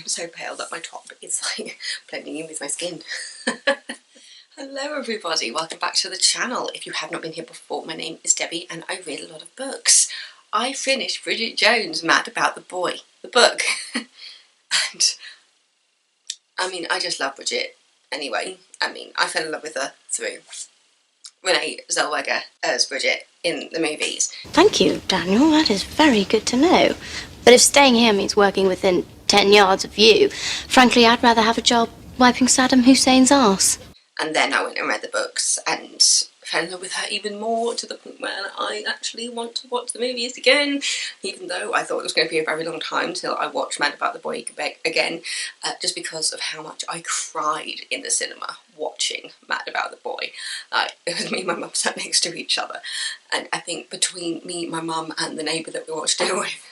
I'm so pale that my top is like blending in with my skin. Hello everybody, welcome back to the channel. If you have not been here before, my name is Debbie and I read a lot of books. I finished Bridget Jones' Mad About the Boy, the book. And I mean, I just love Bridget anyway. I mean, I fell in love with her through Renee Zellweger as Bridget in the movies. Thank you, Daniel. That is very good to know. But if staying here means working within 10 yards of you, frankly, I'd rather have a job wiping Saddam Hussein's arse. And then I went and read the books and fell in love with her even more, to the point where I actually want to watch the movies again, even though I thought it was going to be a very long time till I watched Mad About the Boy again, just because of how much I cried in the cinema watching Mad About the Boy. It was me and my mum sat next to each other, and I think between me, my mum and the neighbour that we watched it with,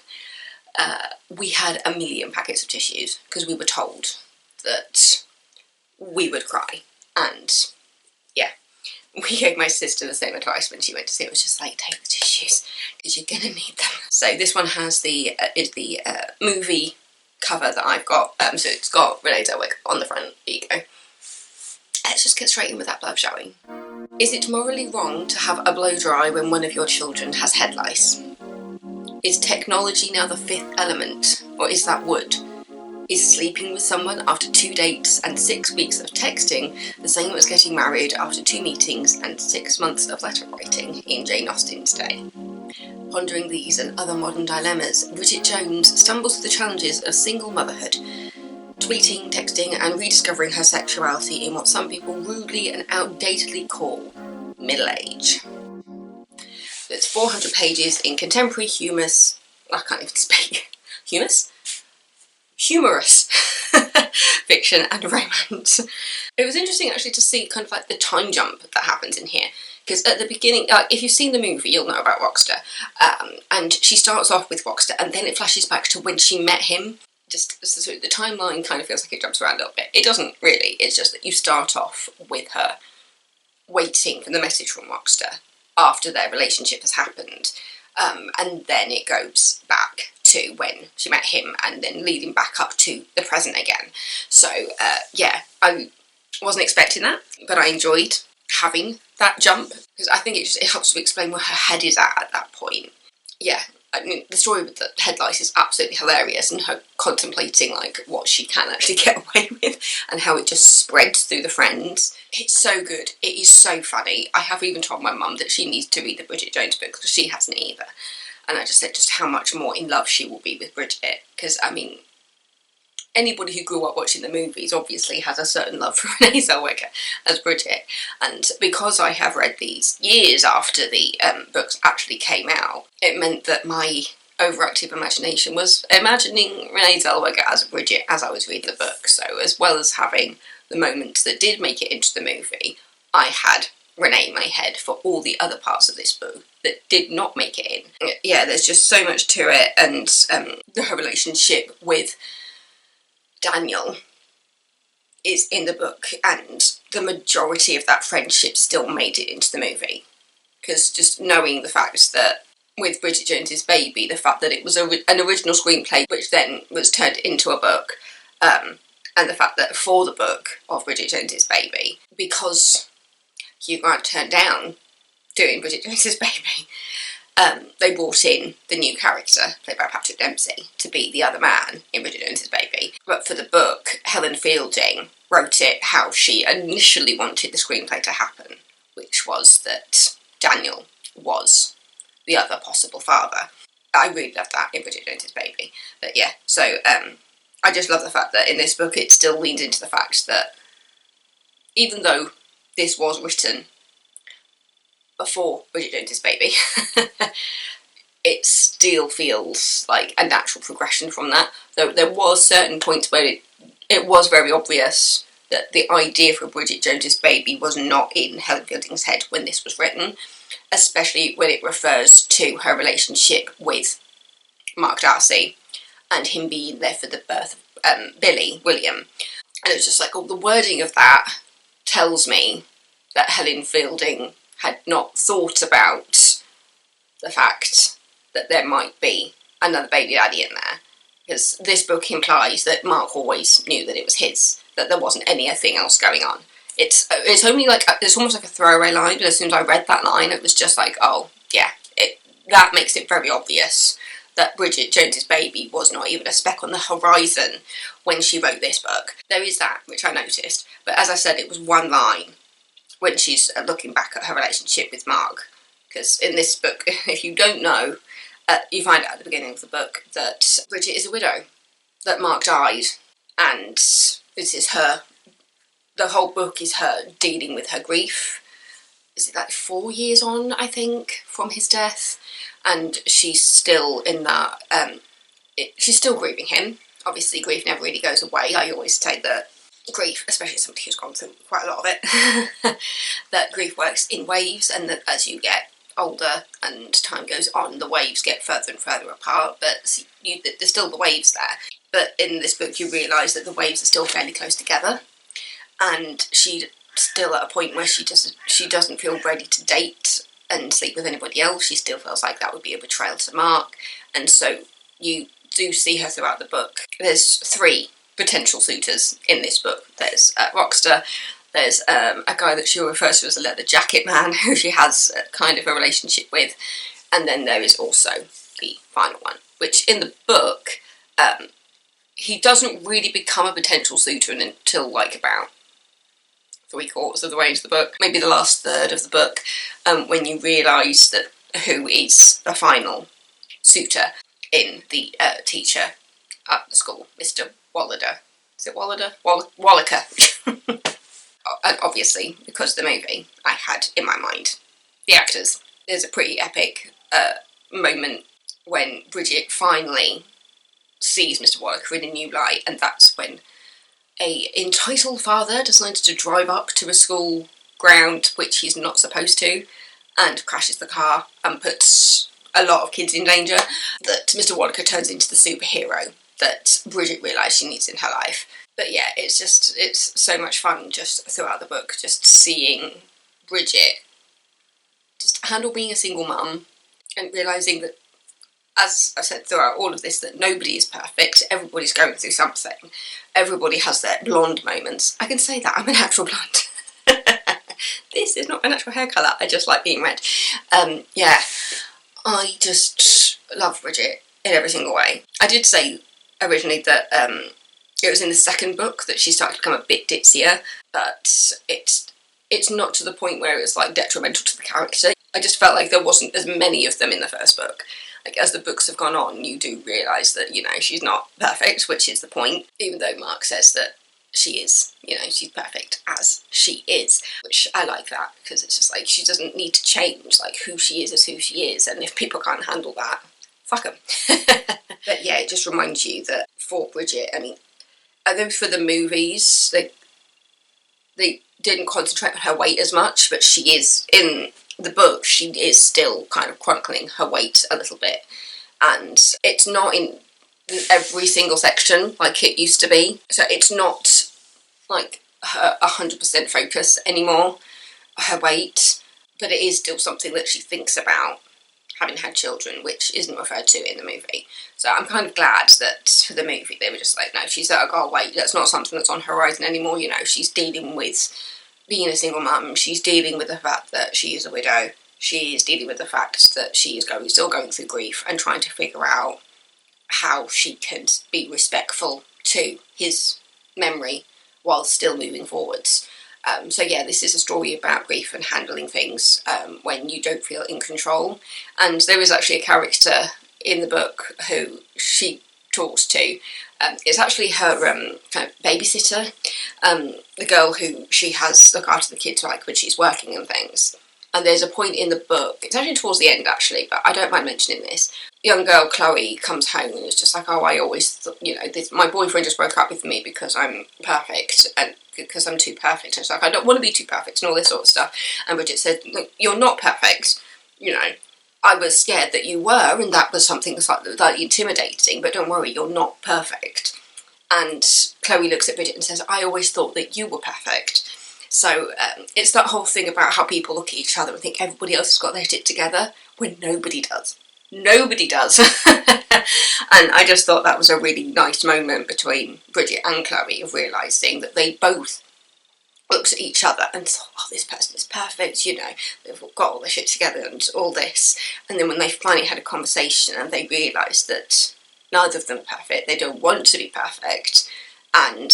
we had 1 million packets of tissues, because we were told that we would cry. And yeah, we gave my sister the same advice when she went to see it. It was just like, take the tissues because you're gonna need them. So this one has the movie cover that I've got. So it's got Renee Zellweger on the front. There you go. Let's just get straight in with that blurb, shall we? Is it morally wrong to have a blow dry when one of your children has head lice? Is technology now the fifth element, or is that wood? Is sleeping with someone after 2 dates and 6 weeks of texting the same as getting married after 2 meetings and 6 months of letter writing in Jane Austen's day? Pondering these and other modern dilemmas, Bridget Jones stumbles through the challenges of single motherhood, tweeting, texting and rediscovering her sexuality in what some people rudely and outdatedly call middle age. It's 400 pages in contemporary humorous... I can't even speak. Humorous fiction and romance. It was interesting actually to see kind of like the time jump that happens in here, because at the beginning, if you've seen the movie, you'll know about Rockstar, and she starts off with Rockstar and then it flashes back to when she met him. Just so the timeline kind of feels like it jumps around a little bit. It doesn't really, it's just that you start off with her waiting for the message from Rockstar after their relationship has happened, and then it goes back to when she met him and then leading back up to the present again. So yeah, I wasn't expecting that, but I enjoyed having that jump because I think it helps to explain where her head is at that point. Yeah, I mean, the story with the head lice is absolutely hilarious, and her contemplating like what she can actually get away with and how it just spreads through the friends. It's so good. It is so funny. I have even told my mum that she needs to read the Bridget Jones book because she hasn't either. And I just said just how much more in love she will be with Bridget. Because, I mean, anybody who grew up watching the movies obviously has a certain love for Renee Zellweger as Bridget. And because I have read these years after the books actually came out, it meant that my overactive imagination was imagining Renee Zellweger as Bridget as I was reading the book. So as well as having the moments that did make it into the movie, I had Renee in my head for all the other parts of this book that did not make it in. Yeah, there's just so much to it, and her relationship with Daniel is in the book, and the majority of that friendship still made it into the movie. Because just knowing the fact that with Bridget Jones's Baby, the fact that it was an original screenplay which then was turned into a book, and the fact that for the book of Bridget Jones's Baby, because Hugh Grant turned down doing Bridget Jones's Baby, they brought in the new character, played by Patrick Dempsey, to be the other man in Bridget Jones's Baby. But for the book, Helen Fielding wrote it how she initially wanted the screenplay to happen, which was that Daniel was the other possible father. I really love that in Bridget Jones's Baby. But yeah, so I just love the fact that in this book it still leans into the fact that even though this was written before Bridget Jones's Baby, it still feels like a natural progression from that. Though there was certain points where it was very obvious that the idea for Bridget Jones's Baby was not in Helen Fielding's head when this was written, especially when it refers to her relationship with Mark Darcy and him being there for the birth of William. And it was just like, the wording of that tells me that Helen Fielding had not thought about the fact that there might be another baby daddy in there. Because this book implies that Mark always knew that it was his, that there wasn't anything else going on. It's only like, it's almost like a throwaway line, but as soon as I read that line, it was just like, oh, yeah, that makes it very obvious that Bridget Jones's baby was not even a speck on the horizon when she wrote this book. There is that, which I noticed, but as I said, it was one line when she's looking back at her relationship with Mark. Because in this book, if you don't know, you find out at the beginning of the book that Bridget is a widow, that Mark died, and this is her, the whole book is her dealing with her grief. Is it like 4 years on, I think, from his death? And she's still in that, she's still grieving him. Obviously, grief never really goes away. I always say that grief, especially somebody who's gone through quite a lot of it, that grief works in waves, and that as you get older and time goes on, the waves get further and further apart, but there's still the waves there. But in this book, you realise that the waves are still fairly close together, and she's still at a point where she doesn't feel ready to date and sleep with anybody else. She still feels like that would be a betrayal to Mark, and so you do see her throughout the book. There's 3 potential suitors in this book. There's Rockstar, there's a guy that she refers to as a leather jacket man, who she has kind of a relationship with, and then there is also the final one, which in the book, he doesn't really become a potential suitor until like about 3/4 of the way into the book, maybe the last third of the book, when you realise that who is the final suitor in the teacher at the school, Mr. Wallader. Is it Wallader? Wallaker. And obviously, because of the movie, I had in my mind the actors. There's a pretty epic moment when Bridget finally sees Mr. Wallaker in a new light, and that's when a entitled father decides to drive up to a school ground which he's not supposed to, and crashes the car and puts a lot of kids in danger, that Mr. Wallaker turns into the superhero that Bridget realised she needs in her life. But yeah, it's so much fun just throughout the book, just seeing Bridget just handle being a single mum and realising that, as I said throughout all of this, that nobody is perfect, everybody's going through something, everybody has their blonde moments. I can say that, I'm a natural blonde. This is not my natural hair colour, I just like being red. Yeah, I just love Bridget in every single way. I did say originally that it was in the second book that she started to become a bit ditzier, but it's not to the point where it was like detrimental to the character. I just felt like there wasn't as many of them in the first book. Like, as the books have gone on, you do realise that, you know, she's not perfect, which is the point, even though Mark says that she is, you know, she's perfect as she is, which I like that, because it's just like, she doesn't need to change, like, who she is who she is, and if people can't handle that, fuck them. But yeah, it just reminds you that for Bridget, I mean, I think for the movies, they didn't concentrate on her weight as much, but she is, in the book, she is still kind of chronicling her weight a little bit, and it's not in every single section like it used to be, so it's not like her 100% focus anymore, her weight, but it is still something that she thinks about having had children, which isn't referred to in the movie. So I'm kind of glad that for the movie they were just like, no, she's at a goal weight, that's not something that's on her horizon anymore, you know, she's dealing with being a single mum, she's dealing with the fact that she is a widow, she is dealing with the fact that she is still going through grief and trying to figure out how she can be respectful to his memory while still moving forwards. So yeah, this is a story about grief and handling things when you don't feel in control. And there is actually a character in the book who she talks to. It's actually her kind of babysitter, the girl who she has look after the kids like when she's working and things. And there's a point in the book, it's actually towards the end actually, but I don't mind mentioning this. Young girl Chloe comes home and is just like, oh, I always thought, you know, my boyfriend just broke up with me because I'm perfect and because I'm too perfect. And she's like, I don't want to be too perfect and all this sort of stuff. And Bridget said, look, you're not perfect, you know. I was scared that you were, and that was something slightly intimidating, but don't worry, you're not perfect. And Chloe looks at Bridget and says, I always thought that you were perfect. So it's that whole thing about how people look at each other and think everybody else has got their shit together when nobody does. Nobody does. And I just thought that was a really nice moment between Bridget and Chloe of realising that they both looked at each other and thought, oh, this person is perfect, you know, they've got all their shit together and all this. And then when they finally had a conversation and they realised that neither of them are perfect, they don't want to be perfect, and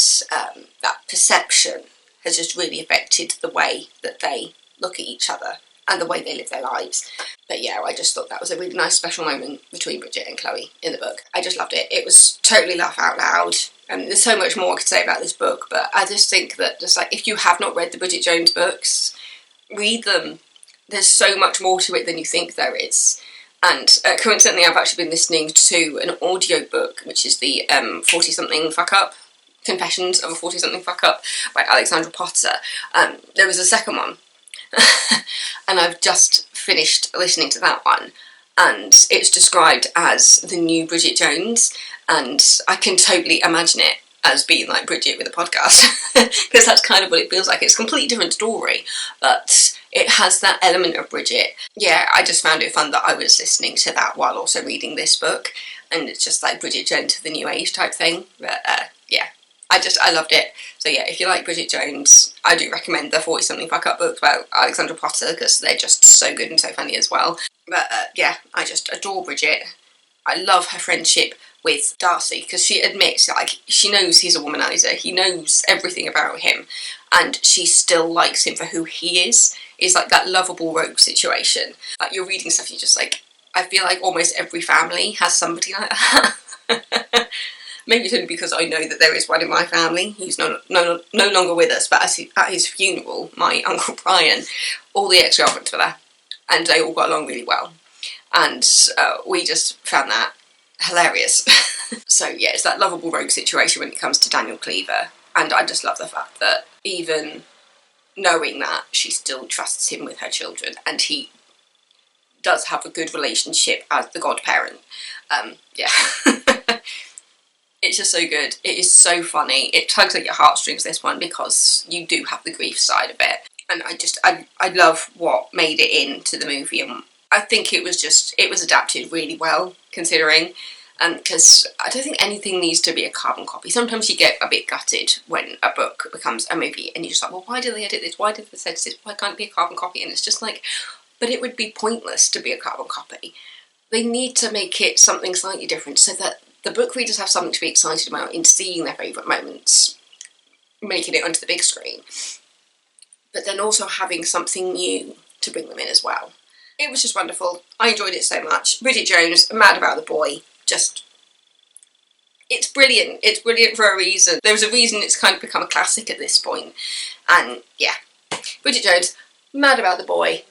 that perception has just really affected the way that they look at each other and the way they live their lives. But yeah, I just thought that was a really nice special moment between Bridget and Chloe in the book. I just loved it. It was totally laugh out loud. And there's so much more I could say about this book, but I just think that just like, if you have not read the Bridget Jones books, read them. There's so much more to it than you think there is. And coincidentally, I've actually been listening to an audio book, which is the 40-something fuck up, Confessions of a 40-something fuck up by Alexandra Potter. There was a second one. And I've just finished listening to that one, and it's described as the new Bridget Jones, and I can totally imagine it as being like Bridget with a podcast, because that's kind of what it feels like. It's a completely different story, but it has that element of Bridget. Yeah, I just found it fun that I was listening to that while also reading this book, and it's just like Bridget Jones of the new age type thing. But yeah, I loved it. So yeah, if you like Bridget Jones, I do recommend the 40-something fuck up books about Alexandra Potter, because they're just so good and so funny as well. But yeah, I just adore Bridget. I love her friendship with Darcy, because she admits, like, she knows he's a womanizer, he knows everything about him, and she still likes him for who he is. It's like that lovable rogue situation. Like, you're reading stuff, you're just like, I feel like almost every family has somebody like that. Maybe it's only because I know that there is one in my family. He's no longer with us, but at his funeral, my Uncle Brian, all the ex-girlfriends were there, and they all got along really well. And we just found that hilarious. So yeah, it's that lovable rogue situation when it comes to Daniel Cleaver, and I just love the fact that even knowing that, she still trusts him with her children, and he does have a good relationship as the godparent. Yeah. It's just so good. It is so funny. It tugs at your heartstrings, this one, because you do have the grief side of it. And I love what made it into the movie. And I think it was adapted really well, considering. Because I don't think anything needs to be a carbon copy. Sometimes you get a bit gutted when a book becomes a movie, and you're just like, well, why did they edit this? Why did they edit this? Why can't it be a carbon copy? And it's just like, but it would be pointless to be a carbon copy. They need to make it something slightly different so that the book readers have something to be excited about in seeing their favourite moments, making it onto the big screen, but then also having something new to bring them in as well. It was just wonderful. I enjoyed it so much. Bridget Jones, mad about the boy, just... it's brilliant. It's brilliant for a reason. There's a reason it's kind of become a classic at this point. And yeah, Bridget Jones, mad about the boy.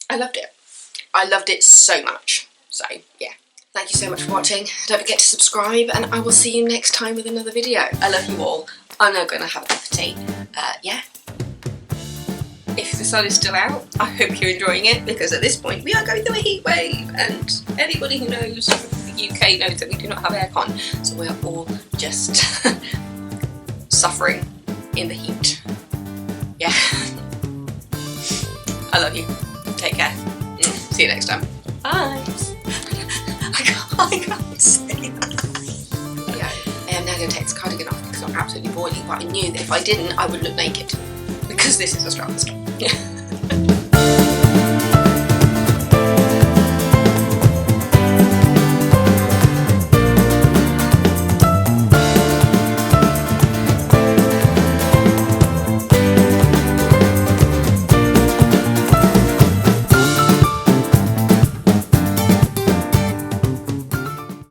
I loved it. I loved it so much. So yeah. Thank you so much for watching. Don't forget to subscribe, and I will see you next time with another video. I love you all. I'm now going to have a cup of tea. Yeah. If the sun is still out, I hope you're enjoying it, because at this point we are going through a heat wave, and anybody who knows the UK knows that we do not have aircon, so we're all just suffering in the heat. Yeah. I love you. Take care. See you next time. Bye. I can't say that. Yeah, I am now going to take this cardigan off because I'm absolutely boiling, but I knew that if I didn't, I would look naked. Because this is a strong stuff. Yeah.